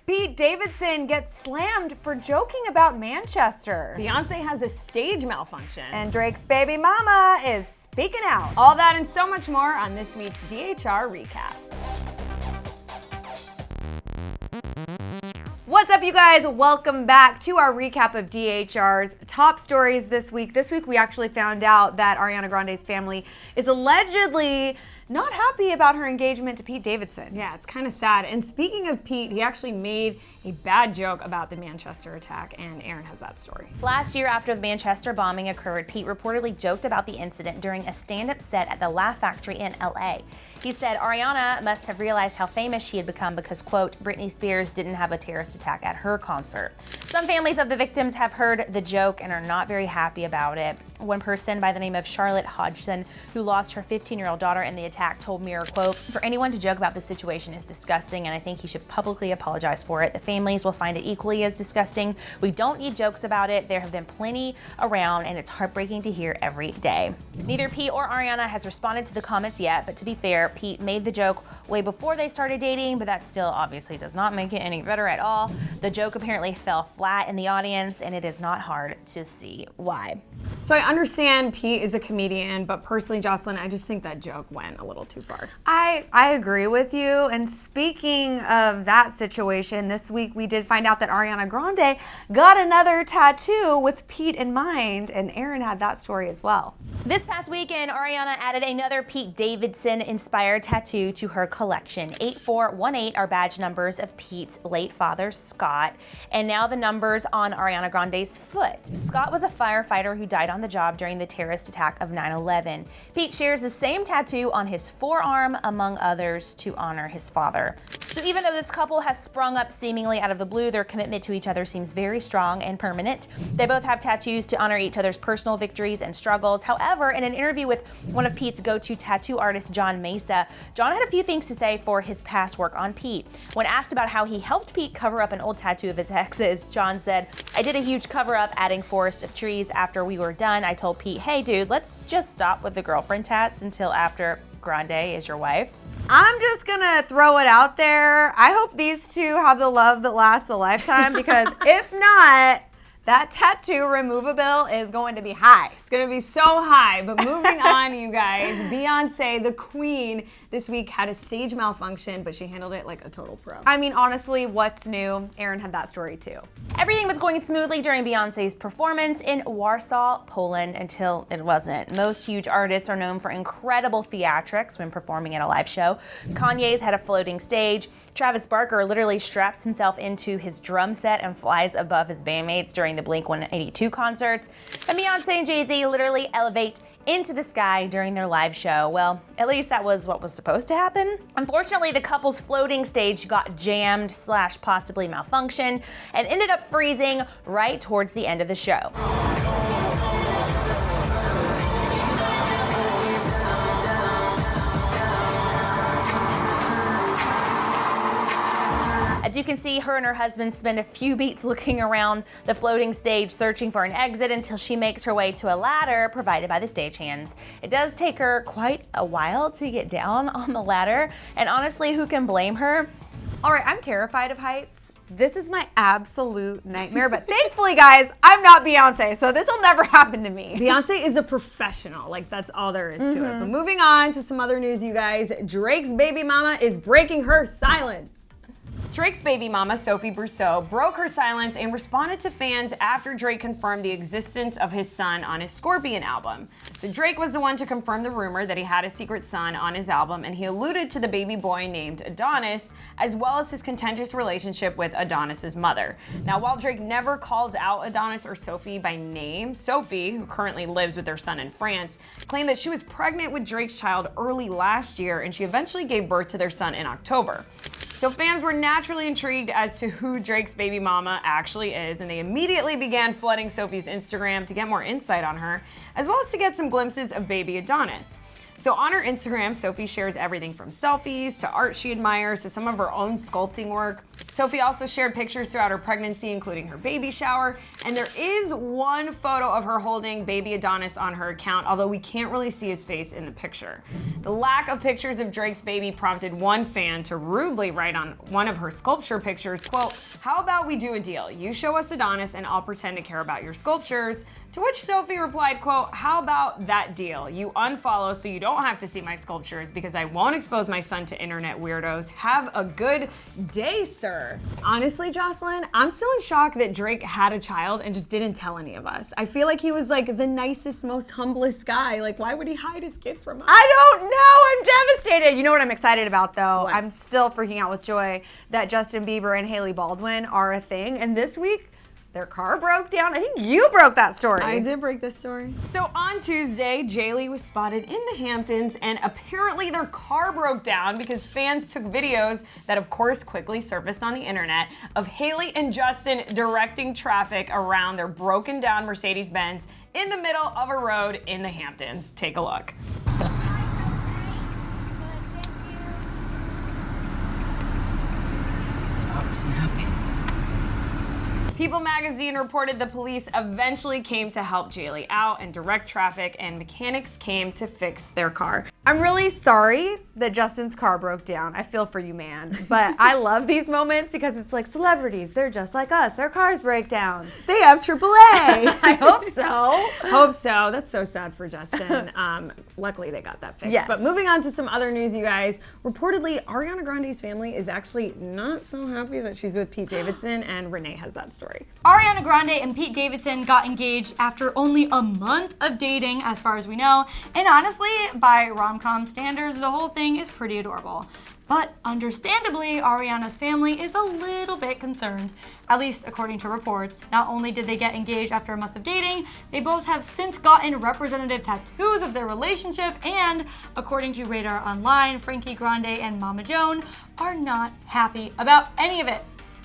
Pete Davidson gets slammed for joking about Manchester. Beyonce has a stage malfunction. And Drake's baby mama is speaking out. All that and so much more on this week's DHR Recap. What's up, you guys? Welcome back to our recap of DHR's top stories this week. This week, we actually found out that Ariana Grande's family is allegedly not happy about her engagement to Pete Davidson. Yeah, it's kind of sad. And speaking of Pete, he actually made a bad joke about the Manchester attack, and Aaron has that story. Last year, after the Manchester bombing occurred, Pete reportedly joked about the incident during a stand-up set at the Laugh Factory in LA. He said Ariana must have realized how famous she had become because, quote, Britney Spears didn't have a terrorist attack at her concert. Some families of the victims have heard the joke and are not very happy about it. One person by the name of Charlotte Hodgson, who lost her 15-year-old daughter in the attack, told Mirror, quote, for anyone to joke about this situation is disgusting, and I think he should publicly apologize for it. The families will find it equally as disgusting. We don't need jokes about it. There have been plenty around, and it's heartbreaking to hear every day. Neither Pete or Ariana has responded to the comments yet, but to be fair, Pete made the joke way before they started dating, but that still obviously does not make it any better at all. The joke apparently fell flat in the audience, and it is not hard to see why. So I understand Pete is a comedian, but personally, Jocelyn, I just think that joke went a little too far. I agree with you. And speaking of that situation, this week we did find out that Ariana Grande got another tattoo with Pete in mind, and Aaron had that story as well. This past weekend, Ariana added another Pete Davidson-inspired tattoo to her collection. 8418 are badge numbers of Pete's late father, Scott, and now the numbers on Ariana Grande's foot. Scott was a firefighter who died on the job during the terrorist attack of 9/11. Pete shares the same tattoo on his forearm, among others, to honor his father. So even though this couple has sprung up seemingly out of the blue, their commitment to each other seems very strong and permanent. They both have tattoos to honor each other's personal victories and struggles. However, in an interview with one of Pete's go-to tattoo artists, John Mesa, John had a few things to say for his past work on Pete. When asked about how he helped Pete cover up an old tattoo of his ex's, John said, I did a huge cover-up adding forest of trees. After we were done, I told Pete, hey dude, let's just stop with the girlfriend tats until after Grande is your wife. I'm just gonna throw it out there. I hope these two have the love that lasts a lifetime, because if not, that tattoo removal bill is going to be high. It's gonna be so high, but moving on, you guys. Beyonce, the queen, this week had a stage malfunction, but she handled it like a total pro. I mean, honestly, what's new? Aaron had that story too. Everything was going smoothly during Beyonce's performance in Warsaw, Poland, until it wasn't. Most huge artists are known for incredible theatrics when performing at a live show. Kanye's had a floating stage. Travis Barker literally straps himself into his drum set and flies above his bandmates during the Blink-182 concerts. And Beyonce and GEazy literally elevate into the sky during their live show. Well, at least that was what was supposed to happen. Unfortunately, the couple's floating stage got jammed / possibly malfunctioned and ended up freezing right towards the end of the show. As you can see, her and her husband spend a few beats looking around the floating stage searching for an exit until she makes her way to a ladder provided by the stagehands. It does take her quite a while to get down on the ladder, and honestly, who can blame her? All right, I'm terrified of heights. This is my absolute nightmare, but thankfully, guys, I'm not Beyonce, so this will never happen to me. Beyonce is a professional, like that's all there is to it. But moving on to some other news, you guys. Drake's baby mama is breaking her silence. Drake's baby mama, Sophie Brousseau, broke her silence and responded to fans after Drake confirmed the existence of his son on his Scorpion album. So Drake was the one to confirm the rumor that he had a secret son on his album, and he alluded to the baby boy named Adonis, as well as his contentious relationship with Adonis's mother. Now, while Drake never calls out Adonis or Sophie by name, Sophie, who currently lives with their son in France, claimed that she was pregnant with Drake's child early last year, and she eventually gave birth to their son in October. So fans were naturally intrigued as to who Drake's baby mama actually is, and they immediately began flooding Sophie's Instagram to get more insight on her, as well as to get some glimpses of baby Adonis. So on her Instagram, Sophie shares everything from selfies to art she admires to some of her own sculpting work. Sophie also shared pictures throughout her pregnancy, including her baby shower, and there is one photo of her holding baby Adonis on her account, although we can't really see his face in the picture. The lack of pictures of Drake's baby prompted one fan to rudely write on one of her sculpture pictures, quote, "How about we do a deal? You show us Adonis and I'll pretend to care about your sculptures." To which Sophie replied, quote, "How about that deal? You unfollow so you don't have to see my sculptures because I won't expose my son to internet weirdos. Have a good day, sir." Honestly, Jocelyn, I'm still in shock that Drake had a child and just didn't tell any of us. I feel like he was like the nicest, most humblest guy. Like, why would he hide his kid from us? I don't know. I'm devastated. You know what I'm excited about, though? What? I'm still freaking out with joy that Justin Bieber and Hailey Baldwin are a thing. And this week, their car broke down. I think you broke that story. I did break this story. So on Tuesday, Hailey was spotted in the Hamptons, and apparently their car broke down because fans took videos that, of course, quickly surfaced on the internet of Hailey and Justin directing traffic around their broken down Mercedes-Benz in the middle of a road in the Hamptons. Take a look. Stop snapping. People magazine reported the police eventually came to help Hailey out and direct traffic, and mechanics came to fix their car. I'm really sorry that Justin's car broke down. I feel for you, man. But I love these moments because it's like celebrities. They're just like us. Their cars break down. They have AAA. I hope so. Hope so. That's so sad for Justin. Luckily, they got that fixed. Yes. But moving on to some other news, you guys. Reportedly, Ariana Grande's family is actually not so happy that she's with Pete Davidson, and Renee has that story. Ariana Grande and Pete Davidson got engaged after only a month of dating, as far as we know. And honestly, by rom-com standards, the whole thing is pretty adorable. But understandably, Ariana's family is a little bit concerned, at least according to reports. Not only did they get engaged after a month of dating, they both have since gotten representative tattoos of their relationship, and according to Radar Online, Frankie Grande and Mama Joan are not happy about any of it.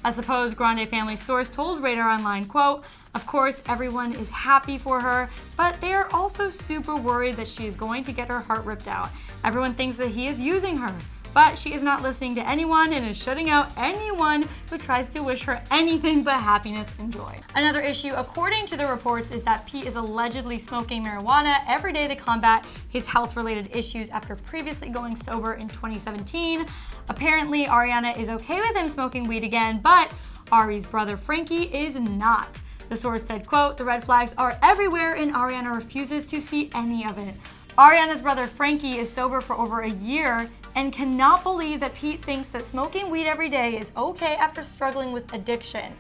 A supposed Grande family source told Radar Online, quote, "Of course, everyone is happy for her, but they are also super worried that she is going to get her heart ripped out. Everyone thinks that he is using her, but she is not listening to anyone and is shutting out anyone who tries to wish her anything but happiness and joy." Another issue, according to the reports, is that Pete is allegedly smoking marijuana every day to combat his health-related issues after previously going sober in 2017. Apparently, Ariana is okay with him smoking weed again, but Ari's brother Frankie is not. The source said, quote, "The red flags are everywhere and Ariana refuses to see any of it. Ariana's brother Frankie is sober for over a year and cannot believe that Pete thinks that smoking weed every day is okay after struggling with addiction.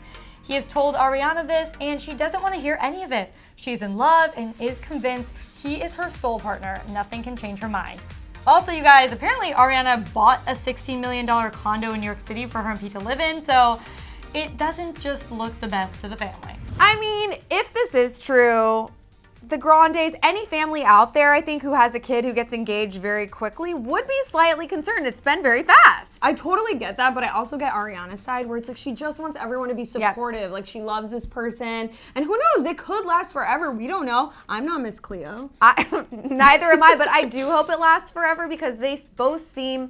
He has told Ariana this and she doesn't want to hear any of it. She's in love and is convinced he is her soul partner. Nothing can change her mind." Also, you guys, apparently Ariana bought a $16 million condo in New York City for her and Pete to live in, so it doesn't just look the best to the family. I mean, if this is true, the Grandes, any family out there, I think, who has a kid who gets engaged very quickly would be slightly concerned. It's been very fast. I totally get that, but I also get Ariana's side where it's like she just wants everyone to be supportive. Yep. Like she loves this person, and who knows, it could last forever. We don't know. I'm not Miss Cleo. Neither am I, but I do hope it lasts forever because they both seem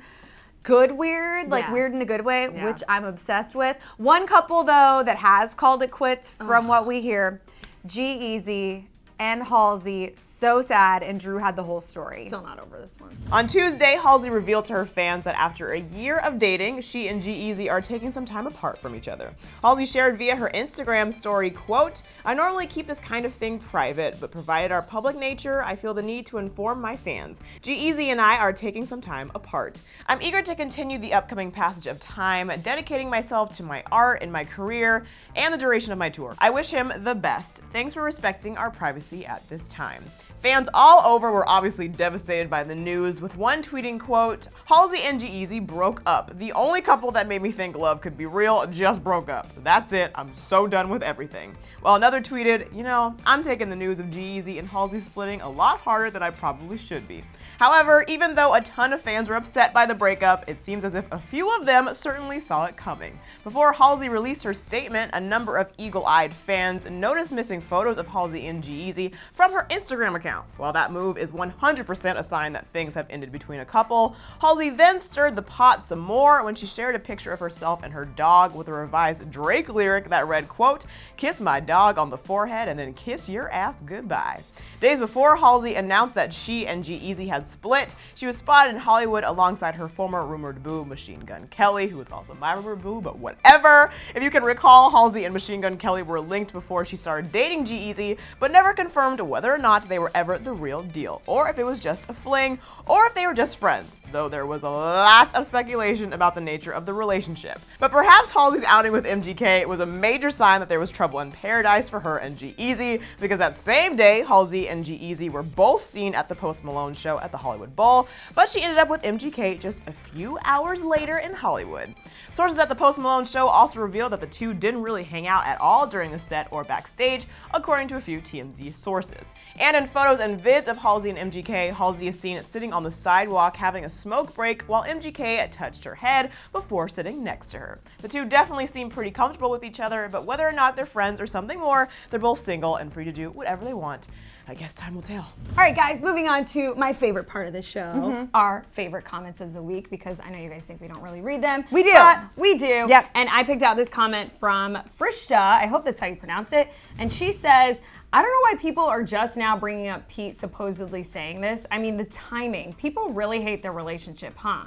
good weird, like weird in a good way, which I'm obsessed with. One couple, though, that has called it quits from what we hear, GEazy and Halsey. So sad, and Drew had the whole story. Still not over this one. On Tuesday, Halsey revealed to her fans that after a year of dating, she and GEazy are taking some time apart from each other. Halsey shared via her Instagram story, quote, "I normally keep this kind of thing private, but provided our public nature, I feel the need to inform my fans. GEazy and I are taking some time apart. I'm eager to continue the upcoming passage of time, dedicating myself to my art and my career and the duration of my tour. I wish him the best. Thanks for respecting our privacy at this time." Fans all over were obviously devastated by the news, with one tweeting, quote, "Halsey and GEazy broke up. The only couple that made me think love could be real just broke up. That's it. I'm so done with everything." While another tweeted, "You know, I'm taking the news of GEazy and Halsey splitting a lot harder than I probably should be." However, even though a ton of fans were upset by the breakup, it seems as if a few of them certainly saw it coming. Before Halsey released her statement, a number of eagle-eyed fans noticed missing photos of Halsey and GEazy from her Instagram account. account. While that move is 100% a sign that things have ended between a couple, Halsey then stirred the pot some more when she shared a picture of herself and her dog with a revised Drake lyric that read, quote, "Kiss my dog on the forehead and then kiss your ass goodbye." Days before Halsey announced that she and GEazy had split, she was spotted in Hollywood alongside her former rumored boo, Machine Gun Kelly, who was also my rumored boo, but whatever. If you can recall, Halsey and Machine Gun Kelly were linked before she started dating GEazy, but never confirmed whether or not they were ever the real deal, or if it was just a fling, or if they were just friends, though there was a lot of speculation about the nature of the relationship. But perhaps Halsey's outing with MGK was a major sign that there was trouble in paradise for her and GEazy, because that same day, Halsey and GEazy were both seen at the Post Malone show at the Hollywood Bowl, but she ended up with MGK just a few hours later in Hollywood. Sources at the Post Malone show also revealed that the two didn't really hang out at all during the set or backstage, according to a few TMZ sources. And in photos and vids of Halsey and MGK, Halsey is seen sitting on the sidewalk having a smoke break while MGK touched her head before sitting next to her. The two definitely seem pretty comfortable with each other, but whether or not they're friends or something more, they're both single and free to do whatever they want. I guess time will tell. All right, guys, moving on to my favorite part of the show, our favorite comments of the week, because I know you guys think we don't really read them. We do. But we do. Yep. And I picked out this comment from Frishta, I hope that's how you pronounce it, and she says, "I don't know why people are just now bringing up Pete supposedly saying this. I mean, the timing. People really hate their relationship, huh?"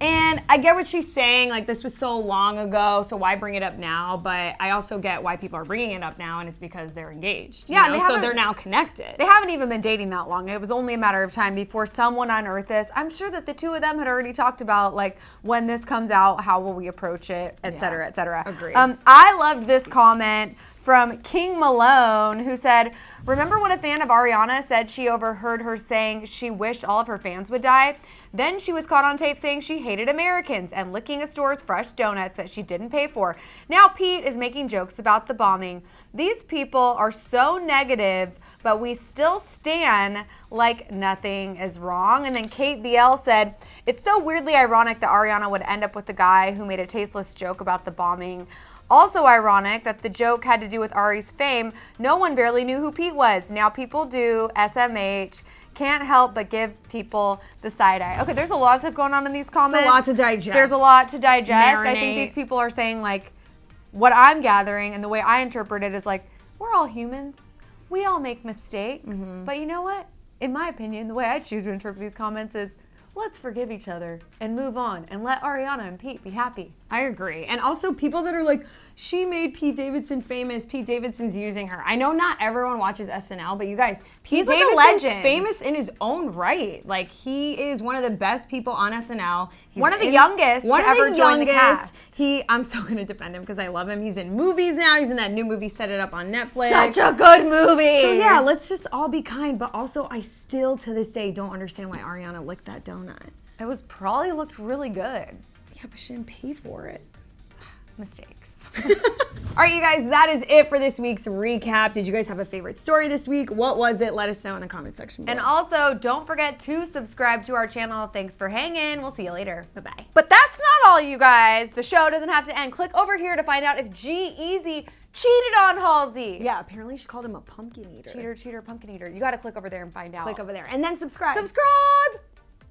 And I get what she's saying, like this was so long ago, so why bring it up now? But I also get why people are bringing it up now, and it's because they're engaged. Yeah, you know? So they're now connected. They haven't even been dating that long. It was only a matter of time before someone unearthed this. I'm sure that the two of them had already talked about, like, when this comes out, how will we approach it, et cetera, et cetera. Agreed. I loved this comment from King Malone, who said, "Remember when a fan of Ariana said she overheard her saying she wished all of her fans would die? Then she was caught on tape saying she hated Americans and licking a store's fresh donuts that she didn't pay for. Now Pete is making jokes about the bombing. These people are so negative, but we still stand like nothing is wrong." And then Kate BL said, "It's so weirdly ironic that Ariana would end up with the guy who made a tasteless joke about the bombing. Also ironic that the joke had to do with Ari's fame. No one barely knew who Pete was. Now people do. SMH. Can't help but give people the side eye." Okay, there's a lot of stuff going on in these comments. It's a lot to digest. There's a lot to digest. I think Marinate. these people are saying, like, what I'm gathering and the way I interpret it is like, we're all humans. We all make mistakes. But you know what? In my opinion, the way I choose to interpret these comments is, let's forgive each other and move on and let Ariana and Pete be happy. I agree. And also people that are like, she made Pete Davidson famous. Pete Davidson's using her. I know not everyone watches SNL, but you guys, Pete He's like a Davidson's legend. famous in his own right. Like, he is one of the best people on SNL. He's One of the youngest to ever join the cast. I'm so going to defend him because I love him. He's in movies now. He's in that new movie, Set It Up on Netflix. Such a good movie. So yeah, let's just all be kind. But also, I still to this day don't understand why Ariana licked that donut. It was probably looked really good. Yeah, but she didn't pay for it. Mistakes. All right, you guys, that is it for this week's recap. Did you guys have a favorite story this week? What was it? Let us know in the comment section below. And also, don't forget to subscribe to our channel. Thanks for hanging. We'll see you later. Bye-bye. But that's not all, you guys. The show doesn't have to end. Click over here to find out if GEazy cheated on Halsey. Yeah, apparently she called him a pumpkin eater. Cheater, pumpkin eater. You got to click over there and find out. Click over there and then subscribe. Subscribe!